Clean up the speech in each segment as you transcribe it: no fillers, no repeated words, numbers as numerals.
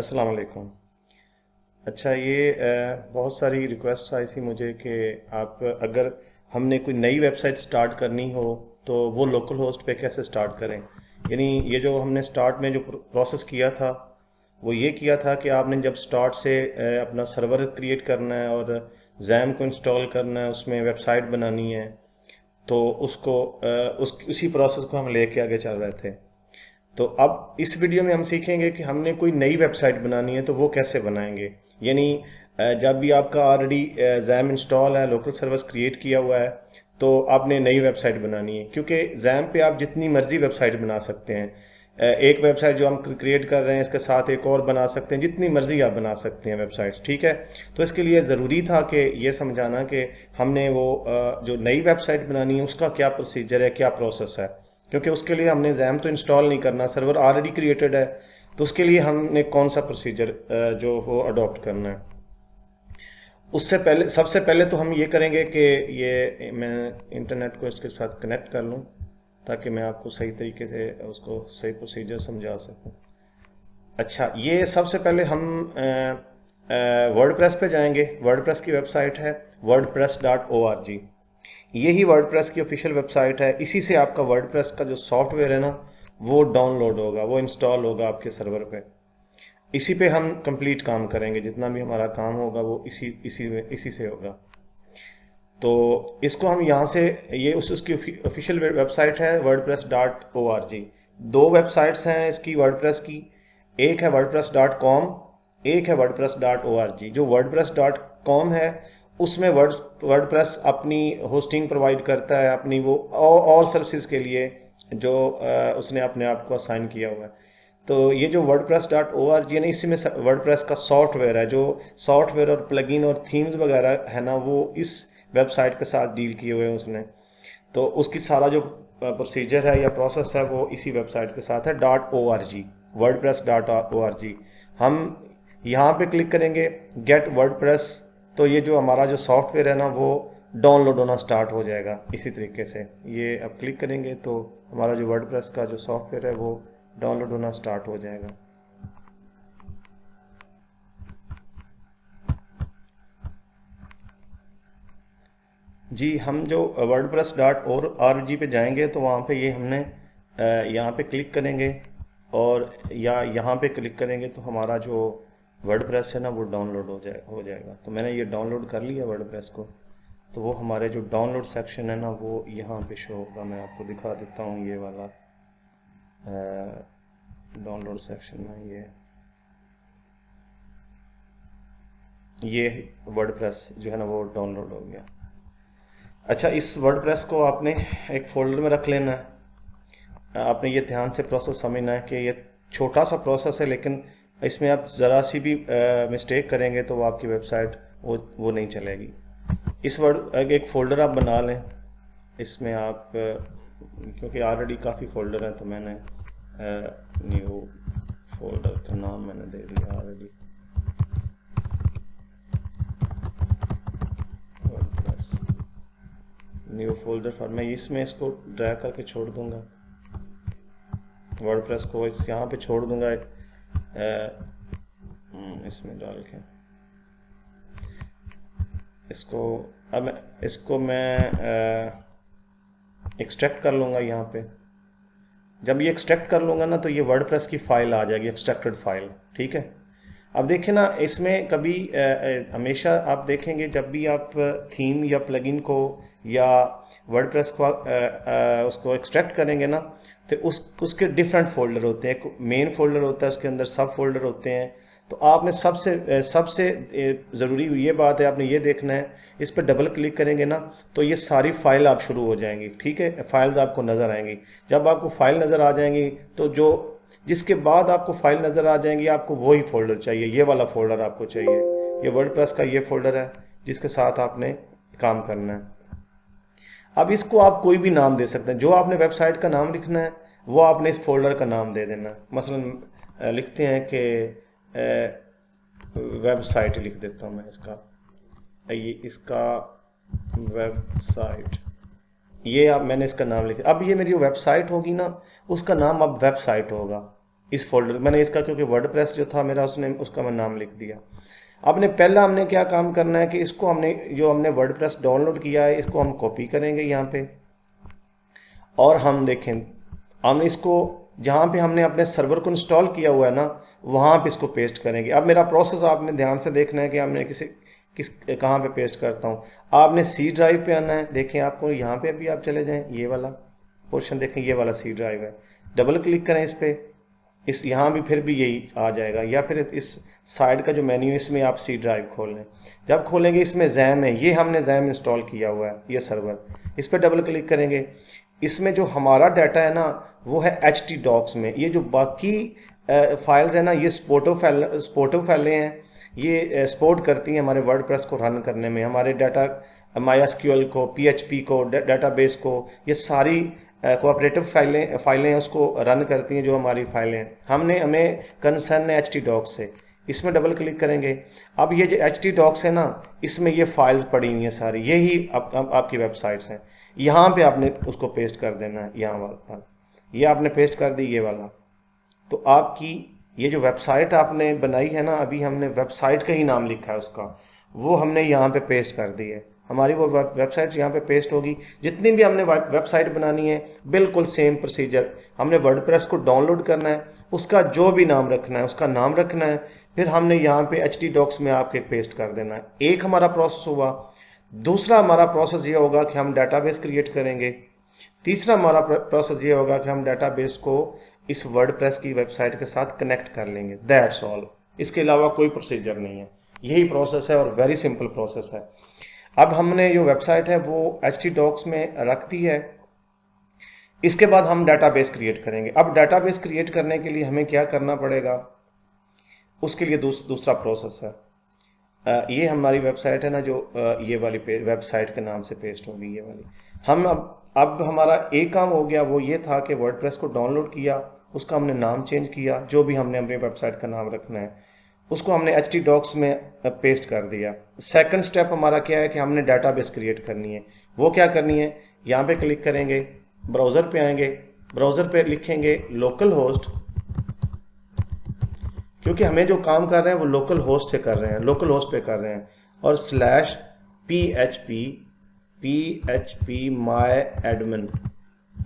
अस्सलाम वालेकुम। अच्छा बहुत सारी रिक्वेस्ट आई थी मुझे कि आप अगर हमने कोई नई वेबसाइट स्टार्ट करनी हो तो वो लोकल होस्ट पे कैसे स्टार्ट करें। यानी ये जो हमने स्टार्ट में जो प्रोसेस किया था वो ये किया था कि आपने जब स्टार्ट से अपना सर्वर क्रिएट करना है और जैम को इंस्टॉल करना है, उसमें वेबसाइट बनानी है, तो उसी प्रोसेस को हम लेके आगे चल रहे थे। तो अब इस वीडियो में हम सीखेंगे कि हमने कोई नई वेबसाइट बनानी है तो वो कैसे बनाएंगे। यानी जब भी आपका ऑलरेडी जैम इंस्टॉल है, लोकल सर्विस क्रिएट किया हुआ है, तो आपने नई वेबसाइट बनानी है, क्योंकि जैम पे आप जितनी मर्जी वेबसाइट बना सकते हैं। एक वेबसाइट जो हम क्रिएट कर रहे हैं इसके साथ एक और बना सकते हैं, जितनी मर्जी आप बना सकते हैं वेबसाइट, ठीक है। तो इसके लिए ज़रूरी था कि ये समझाना कि हमने वो जो नई वेबसाइट बनानी है उसका क्या प्रोसीजर है, क्या प्रोसेस है। क्योंकि उसके लिए हमने जैम तो इंस्टॉल नहीं करना, सर्वर ऑलरेडी क्रिएटेड है, तो उसके लिए हमने कौन सा प्रोसीजर जो वो अडॉप्ट करना है। उससे पहले सबसे पहले तो हम ये करेंगे कि ये मैं इंटरनेट को इसके साथ कनेक्ट कर लूँ ताकि मैं आपको सही तरीके से उसको सही प्रोसीजर समझा सकूँ। अच्छा, ये सबसे पहले हम वर्डप्रेस पे जाएंगे। वर्डप्रेस की वेबसाइट है wordpress.org। यही वर्डप्रेस की ऑफिशियल वेबसाइट है। इसी से आपका वर्डप्रेस का जो सॉफ्टवेयर है ना, वो डाउनलोड होगा, वो इंस्टॉल होगा आपके सर्वर पे। इसी पे हम कंप्लीट काम करेंगे, जितना भी हमारा काम होगा वो इसी से होगा। तो इसको हम यहाँ से उसकी ऑफिशियल वेबसाइट है wordpress.org। दो वेबसाइट्स हैं इसकी वर्डप्रेस की, एक है wordpress.com, एक है wordpress.org। जो wordpress.com है उसमें वर्डप्रेस अपनी होस्टिंग प्रोवाइड करता है, अपनी वो और सर्विसेज के लिए जो उसने अपने आप को असाइन किया हुआ है। तो ये जो wordpress.org है ना, इसी में वर्डप्रेस का सॉफ्टवेयर है। जो सॉफ्टवेयर और प्लगइन और थीम्स वगैरह है ना, वो इस वेबसाइट के साथ डील किए हुए हैं उसने। तो उसकी सारा जो प्रोसीजर है या प्रोसेस है वो इसी वेबसाइट के साथ है .org, wordpress.org। हम यहाँ पे क्लिक करेंगे गेट वर्डप्रेस, तो ये जो हमारा जो सॉफ्टवेयर है ना वो डाउनलोड होना स्टार्ट हो जाएगा। इसी तरीके से ये अब क्लिक करेंगे तो हमारा जो वर्डप्रेस का जो सॉफ्टवेयर है वो डाउनलोड होना स्टार्ट हो जाएगा। जी, हम जो wordpress.org पे जाएंगे तो वहाँ पे ये हमने यहाँ पे क्लिक करेंगे और या यहाँ पे क्लिक करेंगे तो हमारा जो वर्डप्रेस है ना वो डाउनलोड हो जाएगा। तो मैंने ये डाउनलोड कर लिया वर्डप्रेस को। तो वो हमारे जो डाउनलोड सेक्शन है ना वो यहाँ पे शो होगा। मैं आपको दिखा देता हूँ ये वाला डाउनलोड सेक्शन में ये वर्डप्रेस जो है ना वो डाउनलोड हो गया। अच्छा, इस वर्डप्रेस को आपने एक फोल्डर में रख लेना है। आपने ये ध्यान से प्रोसेस समझना है कि ये छोटा सा प्रोसेस है, लेकिन इसमें आप ज़रा सी भी मिस्टेक करेंगे तो वो आपकी वेबसाइट वो नहीं चलेगी। इस एक फ़ोल्डर आप बना लें। इसमें आप क्योंकि ऑलरेडी काफ़ी फ़ोल्डर हैं तो मैंने न्यू फोल्डर का नाम मैंने दे दिया ऑलरेडी। न्यू फोल्डर फॉर, मैं इसमें इसको ड्रैग करके छोड़ दूंगा, वर्डप्रेस को यहाँ पे छोड़ दूंगा इसमें डाल के इसको मैं एक्सट्रैक्ट कर लूँगा यहाँ पे। जब ये एक्सट्रैक्ट कर लूँगा ना तो ये वर्डप्रेस की फ़ाइल आ जाएगी, एक्सट्रैक्टेड फाइल, ठीक है। अब देखें ना, इसमें कभी हमेशा आप देखेंगे जब भी आप थीम या प्लगइन को या वर्डप्रेस को उसको एक्सट्रैक्ट करेंगे ना, तो उसके डिफरेंट फोल्डर होते हैं। एक मेन फोल्डर होता है, उसके अंदर सब फोल्डर होते हैं। तो आपने सबसे ज़रूरी ये बात है, आपने ये देखना है, इस पर डबल क्लिक करेंगे ना तो ये सारी फाइल आप शुरू हो जाएंगी, ठीक है। फाइल्स आपको नज़र आएंगी। जब आपको फाइल नज़र आ जाएंगी तो जिसके बाद आपको फाइल नज़र आ जाएंगी, आपको वही फोल्डर चाहिए, ये वाला फोल्डर आपको चाहिए। ये वर्डप्रेस का ये फोल्डर है जिसके साथ आपने काम करना है। अब इसको आप कोई भी नाम दे सकते हैं। जो आपने वेबसाइट का नाम लिखना है वो आपने इस फोल्डर का नाम दे देना। मसलन लिखते हैं कि वेबसाइट लिख देता हूँ मैं इसका वेबसाइट, ये अब मैंने इसका नाम लिखा। अब ये मेरी वेबसाइट होगी ना, उसका नाम अब वेबसाइट होगा, इस फोल्डर मैंने इसका, क्योंकि वर्डप्रेस जो था मेरा उसने उसका मैं नाम लिख दिया। आपने पहला हमने क्या काम करना है कि इसको हमने जो हमने वर्डप्रेस डाउनलोड किया है इसको हम कॉपी करेंगे यहाँ पे, और हम देखें हम इसको जहाँ पे हमने अपने सर्वर को इंस्टॉल किया हुआ है ना वहाँ पे इसको पेस्ट करेंगे। अब मेरा प्रोसेस आपने ध्यान से देखना है कि हमने किस कहाँ पे पेस्ट करता हूँ। आपने सी ड्राइव पे आना है, देखें आपको यहाँ पे अभी आप चले जाएं, ये वाला पोर्शन देखें, ये वाला सी ड्राइव है, डबल क्लिक करें इस पे, इस यहाँ भी फिर भी यही आ जाएगा, या फिर इस साइड का जो मेन्यू इसमें आप सी ड्राइव खोल लें। जब खोलेंगे इसमें जैम है, ये हमने जैम इंस्टॉल किया हुआ है, ये सर्वर, इस पर डबल क्लिक करेंगे। इसमें जो हमारा डाटा है ना वो है htdocs में। ये जो बाकी फाइल्स है ना ये स्पोर्टिव फाइलें हैं, ये सपोर्ट करती हैं हमारे वर्डप्रेस को रन करने में, हमारे डाटा MySQL को, PHP को, डाटाबेस को, ये सारी कोऑपरेटिव फाइलें उसको रन करती हैं जो हमारी फाइलें हैं। हमें कंसर्न है htdocs से, इसमें डबल क्लिक करेंगे। अब ये जो htdocs है ना इसमें ये फाइल्स पड़ी हुई हैं सारी, यही आपकी वेबसाइट्स हैं। यहाँ पे आपने उसको पेस्ट कर देना है, यहाँ वाला ये आपने पेस्ट कर दी, ये वाला। तो आपकी ये जो वेबसाइट आपने बनाई है ना, अभी हमने वेबसाइट का ही नाम लिखा है उसका, वो हमने यहाँ पे पेस्ट कर दी है। हमारी वो वेबसाइट यहाँ पे पेस्ट होगी। जितनी भी हमने वेबसाइट बनानी है बिल्कुल सेम प्रोसीजर, हमने वर्डप्रेस को डाउनलोड करना है, उसका जो भी नाम रखना है उसका नाम रखना है, फिर हमने यहाँ पे htdocs में आपके पेस्ट कर देना है। एक हमारा प्रोसेस हुआ। दूसरा हमारा प्रोसेस ये होगा कि हम डाटाबेस क्रिएट करेंगे। तीसरा हमारा प्रोसेस ये होगा कि हम डाटाबेस को इस वर्डप्रेस की वेबसाइट के साथ कनेक्ट कर लेंगे। दैट्स ऑल, इसके अलावा कोई प्रोसीजर नहीं है, यही प्रोसेस है और वेरी सिंपल प्रोसेस है। अब हमने जो वेबसाइट है वो htdocs में रख दी है। इसके बाद हम डाटाबेस क्रिएट करेंगे। अब डाटाबेस क्रिएट करने के लिए हमें क्या करना पड़ेगा, उसके लिए दूसरा प्रोसेस है। ये हमारी वेबसाइट है ना जो ये वाली वेबसाइट के नाम से पेस्ट होगी, ये वाली। हम अब हमारा एक काम हो गया, वो ये था कि वर्डप्रेस को डाउनलोड किया, उसका हमने नाम चेंज किया, जो भी हमने अपनी वेबसाइट का नाम रखना है उसको हमने htdocs में पेस्ट कर दिया। सेकंड स्टेप हमारा क्या है कि हमने डाटाबेस क्रिएट करनी है। वो क्या करनी है, यहाँ पे क्लिक करेंगे, ब्राउज़र पे आएंगे, ब्राउज़र पे लिखेंगे लोकल होस्ट, क्योंकि हमें जो काम कर रहे हैं वो लोकल होस्ट से कर रहे हैं, लोकल होस्ट पे कर रहे हैं, और /php myadmin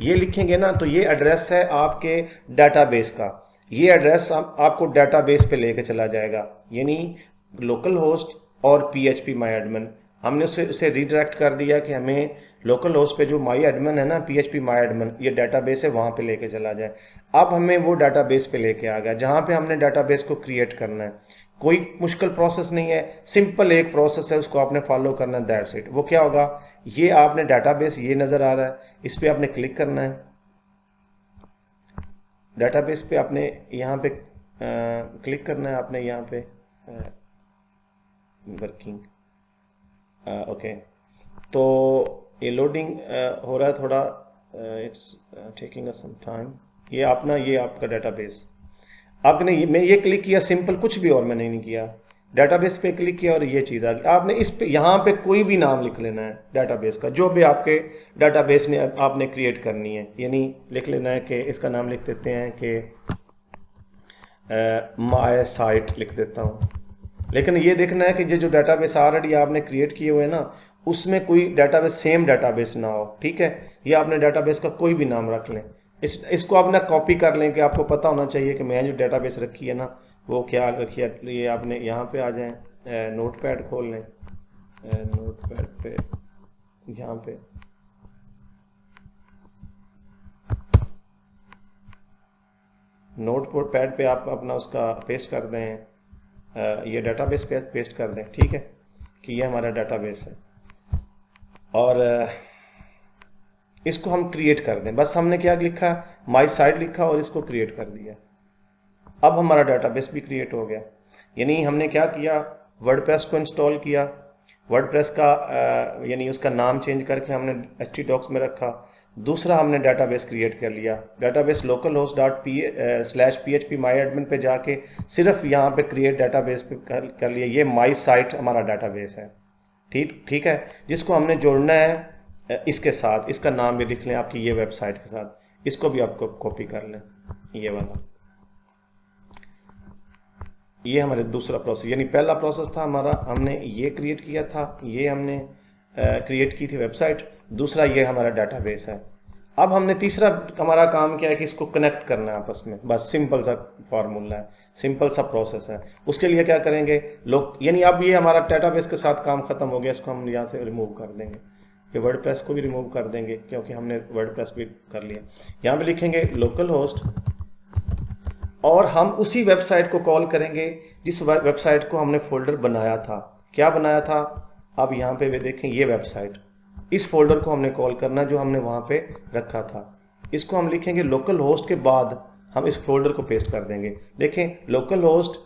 ये लिखेंगे ना तो ये एड्रेस है आपके डाटाबेस का। ये एड्रेस आपको डाटाबेस पे लेके चला जाएगा, यानी लोकल होस्ट और php myadmin। हमने उसे रीडायरेक्ट कर दिया कि हमें लोकल होस्ट पे जो myadmin है ना, php myadmin ये डाटाबेस है, वहाँ पे लेके चला जाए। अब हमें वो डाटाबेस पे लेके आ गया जहाँ पे हमने डाटाबेस को क्रिएट करना है। कोई मुश्किल प्रोसेस नहीं है, सिंपल एक प्रोसेस है, उसको आपने फॉलो करना है, दैट्स इट। वो क्या होगा, ये आपने डाटाबेस ये नज़र आ रहा है, इस पर आपने क्लिक करना है। डाटाबेस पे आपने यहाँ पे क्लिक करना है, आपने यहाँ पे वर्किंग ओके। तो ये लोडिंग हो रहा है थोड़ा, it's taking us some time. ये आपका डाटाबेस, आपने मैं ये क्लिक किया सिंपल, कुछ भी और मैंने नहीं किया, डाटाबेस पे क्लिक किया और ये चीज़ आ गई। आपने इस पे यहाँ पे कोई भी नाम लिख लेना है डाटाबेस का, जो भी आपके डाटाबेस ने आपने क्रिएट करनी है, यानी लिख लेना है कि इसका नाम लिख देते हैं कि माय साइट लिख देता हूँ। लेकिन ये देखना है कि ये जो डाटाबेस ऑलरेडी आपने क्रिएट किए हुए हैं ना उसमें कोई डाटाबेस सेम डाटाबेस ना हो, ठीक है। ये आपने डाटाबेस का कोई भी नाम रख लें, इसको आप ना कॉपी कर लें कि आपको पता होना चाहिए कि मैं जो डाटाबेस रखी है ना वो क्या रखी है। ये आपने यहाँ पे आ जाएं, नोटपैड खोल लें, नोटपैड पे यहाँ पे नोटपैड पे आप अपना उसका पेस्ट कर दें, ये डाटाबेस पे पेस्ट कर दें, ठीक है, कि ये हमारा डाटाबेस है। और इसको हम क्रिएट कर दें, बस हमने क्या लिखा, माई साइट लिखा और इसको क्रिएट कर दिया। अब हमारा डाटाबेस भी क्रिएट हो गया। यानी हमने क्या किया, वर्डप्रेस को इंस्टॉल किया, वर्डप्रेस का यानी उसका नाम चेंज करके हमने htdocs में रखा। दूसरा हमने डाटाबेस क्रिएट कर लिया, डाटाबेस localhost.php myadmin पे जाके सिर्फ यहाँ पे क्रिएट डाटाबेस पे कर लिया। ये माई साइट हमारा डाटाबेस है, ठीक है, जिसको हमने जोड़ना है इसके साथ। इसका नाम भी लिख लें आपकी ये वेबसाइट के साथ, इसको भी आपको कॉपी कर लें, ये वाला। ये हमारे दूसरा प्रोसेस, यानी पहला प्रोसेस था हमारा, हमने ये क्रिएट किया था, ये हमने क्रिएट की थी वेबसाइट। दूसरा ये हमारा डाटाबेस है। अब हमने तीसरा हमारा काम क्या है कि इसको कनेक्ट करना है आपस में, बस सिंपल सा फार्मूला है, सिंपल सा प्रोसेस है। उसके लिए क्या करेंगे लोग, यानी अब ये हमारा डाटाबेस के साथ काम खत्म हो गया, इसको हम यहाँ से रिमूव कर देंगे, ये वर्डप्रेस को भी रिमूव कर देंगे क्योंकि हमने वर्डप्रेस भी कर लिया। यहाँ पे लिखेंगे लोकल होस्ट और हम उसी वेबसाइट को कॉल करेंगे जिस वेबसाइट को हमने फोल्डर बनाया था। क्या बनाया था, अब यहाँ पे वे देखें ये वेबसाइट, इस फोल्डर को हमने कॉल करना जो हमने वहाँ पे रखा था। इसको हम लिखेंगे लोकल होस्ट के बाद हम इस फोल्डर को पेस्ट कर देंगे। देखें लोकल होस्ट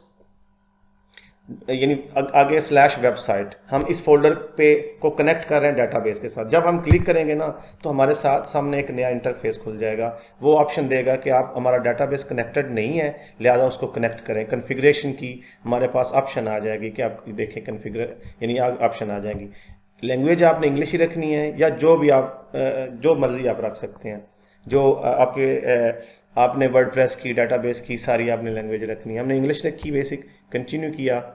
यानी आगे स्लैश वेबसाइट, हम इस फोल्डर पे को कनेक्ट कर रहे हैं डाटाबेस के साथ। जब हम क्लिक करेंगे ना तो हमारे साथ सामने एक नया इंटरफेस खुल जाएगा, वो ऑप्शन देगा कि आप हमारा डाटाबेस कनेक्टेड नहीं है लिहाजा उसको कनेक्ट करें। कॉन्फ़िगरेशन की हमारे पास ऑप्शन आ जाएगी कि आप देखें कॉन्फ़िगर, यानी ऑप्शन आ जाएगी। लैंग्वेज आपने इंग्लिश ही रखनी है या जो भी आप जो मर्जी आप रख सकते हैं, जो आपने वर्डप्रेस की डाटाबेस की सारी आपने लैंग्वेज रखनी है। हमने इंग्लिश रखी बेसिक, कंटिन्यू किया।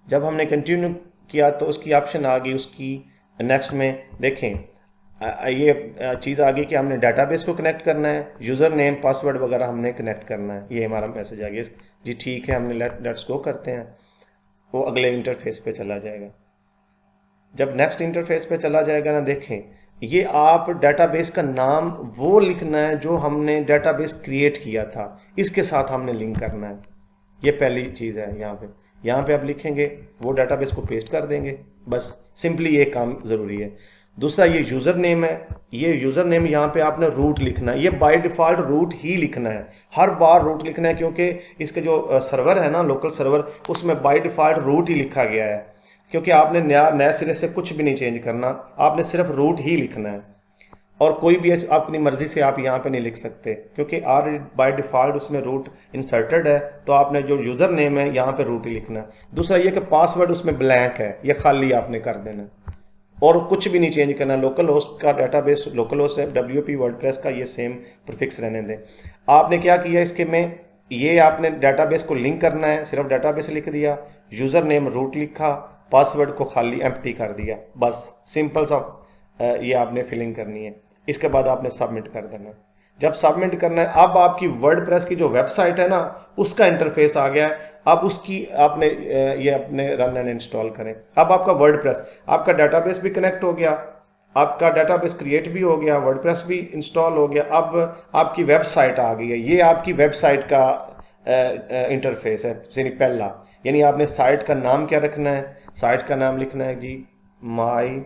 जब हमने कंटिन्यू किया तो उसकी ऑप्शन आ गई, उसकी नेक्स्ट में देखें ये चीज़ आ गई कि हमने डाटाबेस को कनेक्ट करना है, यूज़र नेम पासवर्ड वगैरह हमने कनेक्ट करना है। ये हमारा मैसेज आ गया जी, ठीक है, हमने लेट्स गो करते हैं। वो अगले इंटरफेस पे चला जाएगा। जब नेक्स्ट इंटरफेस पे चला जाएगा ना, देखें ये आप डाटाबेस का नाम वो लिखना है जो हमने डाटाबेस क्रिएट किया था, इसके साथ हमने लिंक करना है। ये पहली चीज़ है। यहाँ पे आप लिखेंगे, वो डाटाबेस को पेस्ट कर देंगे, बस सिंपली ये काम ज़रूरी है। दूसरा ये यूज़र नेम है, ये यूज़र नेम यहाँ पे आपने रूट लिखना है, ये बाय डिफ़ॉल्ट रूट ही लिखना है, हर बार रूट लिखना है क्योंकि इसके जो सर्वर है ना लोकल सर्वर, उसमें बाय डिफ़ॉल्ट रूट ही लिखा गया है। क्योंकि आपने नया सिरे से कुछ भी नहीं चेंज करना, आपने सिर्फ रूट ही लिखना है और कोई भी अपनी मर्जी से आप यहाँ पे नहीं लिख सकते क्योंकि बाय डिफ़ॉल्ट उसमें रूट इंसर्टेड है। तो आपने जो यूज़र नेम है यहाँ पे रूट ही लिखना है। दूसरा ये कि पासवर्ड उसमें ब्लैंक है, ये खाली आपने कर देना और कुछ भी नहीं चेंज करना। लोकल होस्ट का डाटाबेस लोकल होस्ट है, WP वर्डप्रेस का ये सेम प्रीफिक्स रहने दें। आपने क्या किया इसके में, ये आपने डाटाबेस को लिंक करना है, सिर्फ डाटाबेस लिख दिया, यूज़र नेम रूट लिखा, पासवर्ड को खाली एम्प्टी कर दिया, बस सिंपल सा ये आपने फिलिंग करनी है। इसके बाद आपने सबमिट कर देना है। जब सबमिट करना है, अब आपकी वर्डप्रेस की जो वेबसाइट है ना उसका इंटरफेस आ गया है। अब उसकी आपने ये अपने रन एंड इंस्टॉल करें। अब आपका वर्डप्रेस, आपका डाटाबेस भी कनेक्ट हो गया, आपका डाटाबेस क्रिएट भी हो गया, वर्डप्रेस भी इंस्टॉल हो गया। अब आपकी वेबसाइट आ गई है, ये आपकी वेबसाइट का इंटरफेस है। यानी पहला, यानी आपने साइट का नाम क्या रखना है, साइट का नाम लिखना है जी माई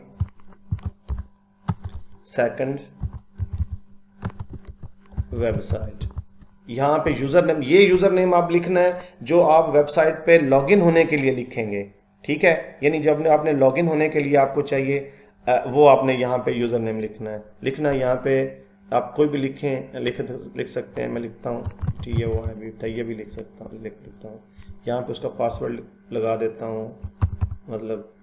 सेकंड वेबसाइट। यहाँ पे यूज़र नेम, ये यूज़र नेम आप लिखना है जो आप वेबसाइट पे लॉगिन होने के लिए लिखेंगे, ठीक है। यानी जब आपने लॉगिन होने के लिए आपको चाहिए वो आपने यहाँ पे यूज़र नेम लिखना है। यहाँ पे आप कोई भी लिख सकते हैं। मैं लिखता हूँ ये भी लिख देता हूँ। यहाँ पे उसका पासवर्ड लगा देता हूँ, मतलब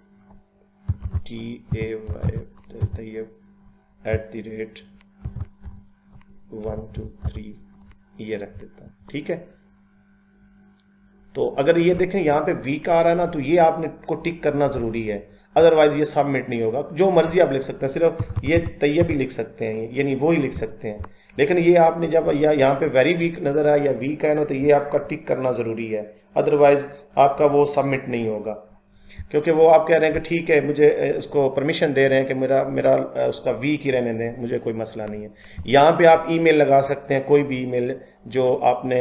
TAY@123 ये रख देता हूँ, ठीक है। तो अगर ये देखें यहाँ पे वीक आ रहा है ना, तो ये आपने को टिक करना जरूरी है, अदरवाइज ये सबमिट नहीं होगा। जो मर्जी आप लिख सकते हैं, सिर्फ ये तैयब भी लिख सकते हैं, यानी वो ही लिख सकते हैं। लेकिन ये आपने जब यहाँ पे वेरी वीक नजर आया या वीक है ना, तो ये आपका टिक करना जरूरी है, अदरवाइज आपका वो सबमिट नहीं होगा। क्योंकि वो आप कह रहे हैं कि ठीक है, मुझे उसको परमिशन दे रहे हैं कि मेरा उसका वीक ही रहने दें, मुझे कोई मसला नहीं है। यहाँ पे आप ईमेल लगा सकते हैं, कोई भी ईमेल जो आपने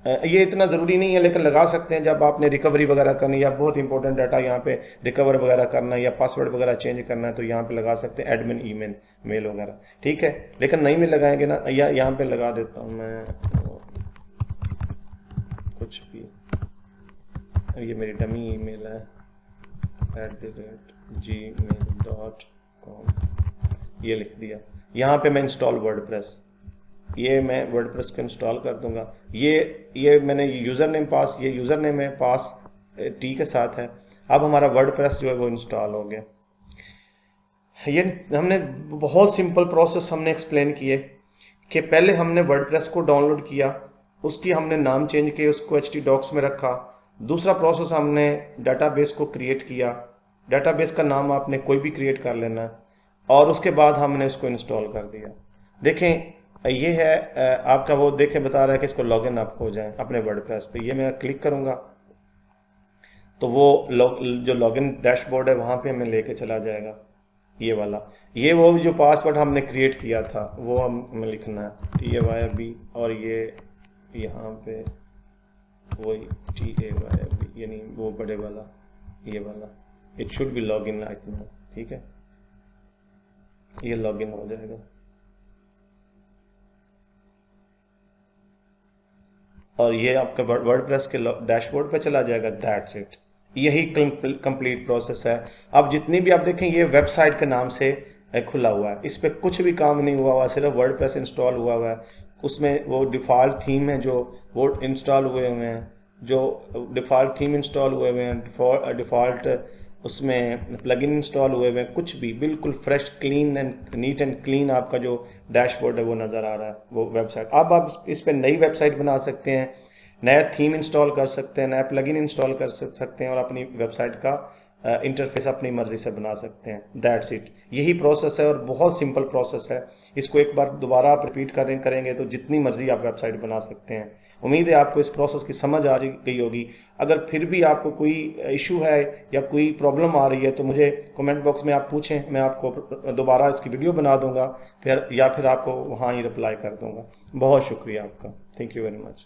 ये इतना ज़रूरी नहीं है लेकिन लगा सकते हैं जब आपने रिकवरी वगैरह करनी या बहुत इंपॉर्टेंट डाटा यहाँ पे रिकवर वगैरह करना या पासवर्ड वगैरह चेंज करना है, तो यहाँ पे लगा सकते हैं एडमिन ईमेल मेल वगैरह, ठीक है। लेकिन नहीं में लगाएंगे ना, या यहाँ पे लगा देता हूँ मैं कुछ भी, ये मेरी डमी ईमेल है @gmail.com, ये लिख दिया। यहाँ पे मैं इंस्टॉल वर्डप्रेस, ये मैं वर्डप्रेस को इंस्टॉल कर दूंगा। ये मैंने यूज़र नेम पास, ये यूज़र नेम है पास टी के साथ है। अब हमारा वर्डप्रेस जो है वो इंस्टॉल हो गया। ये हमने बहुत सिंपल प्रोसेस हमने एक्सप्लेन किए कि पहले हमने वर्डप्रेस को डाउनलोड किया, उसकी हमने नाम चेंज किया, उसको htdocs में रखा। दूसरा प्रोसेस, हमने डाटाबेस को क्रिएट किया। डाटाबेस का नाम आपने कोई भी क्रिएट कर लेना है, और उसके बाद हमने उसको इंस्टॉल कर दिया। देखें ये है आपका वो, देखें बता रहा है कि इसको लॉगिन आप हो जाएं अपने वर्डप्रेस पे। ये मैं क्लिक करूंगा तो वो जो लॉगिन डैशबोर्ड है वहां पे हमें लेके चला जाएगा, ये वाला। ये वो जो पासवर्ड हमने क्रिएट किया था वो हमें लिखना है, TAYB, और ये यहाँ पे वही TAYB, यानी वो बड़े वाला, ये वाला। It should be login right now, ठीक है, ये लॉगिन हो जाएगा। और ये आपका वर्डप्रेस के डैशबोर्ड पे चला जाएगा। दैट्स इट, यही कंप्लीट प्रोसेस है। अब जितनी भी आप देखें ये वेबसाइट के नाम से खुला हुआ है, इस पर कुछ भी काम नहीं हुआ हुआ, सिर्फ वर्डप्रेस इंस्टॉल हुआ हुआ है। उसमें वो डिफ़ॉल्ट थीम है जो वो इंस्टॉल हुए हुए हैं, जो डिफ़ॉल्ट थीम इंस्टॉल हुए हुए हैं, डिफ़ॉल्ट उसमें प्लगइन इंस्टॉल हुए हुए हैं। कुछ भी बिल्कुल fresh, clean and neat and clean आपका जो डैशबोर्ड है वो नज़र आ रहा है, वो वेबसाइट। अब आप इस पर नई वेबसाइट बना सकते हैं, नया थीम इंस्टॉल कर सकते हैं, नया प्लगइन इंस्टॉल कर सकते हैं, और अपनी वेबसाइट का इंटरफेस अपनी मर्जी से बना सकते हैं। दैट्स इट, यही प्रोसेस है और बहुत सिंपल प्रोसेस है। इसको एक बार दोबारा आप रिपीट करेंगे तो जितनी मर्जी आप वेबसाइट बना सकते हैं। उम्मीद है आपको इस प्रोसेस की समझ आ गई होगी। अगर फिर भी आपको कोई इशू है या कोई प्रॉब्लम आ रही है तो मुझे कमेंट बॉक्स में आप पूछें, मैं आपको दोबारा इसकी वीडियो बना दूंगा, फिर या फिर आपको वहाँ ही रिप्लाई कर दूंगा। बहुत शुक्रिया आपका, थैंक यू वेरी मच।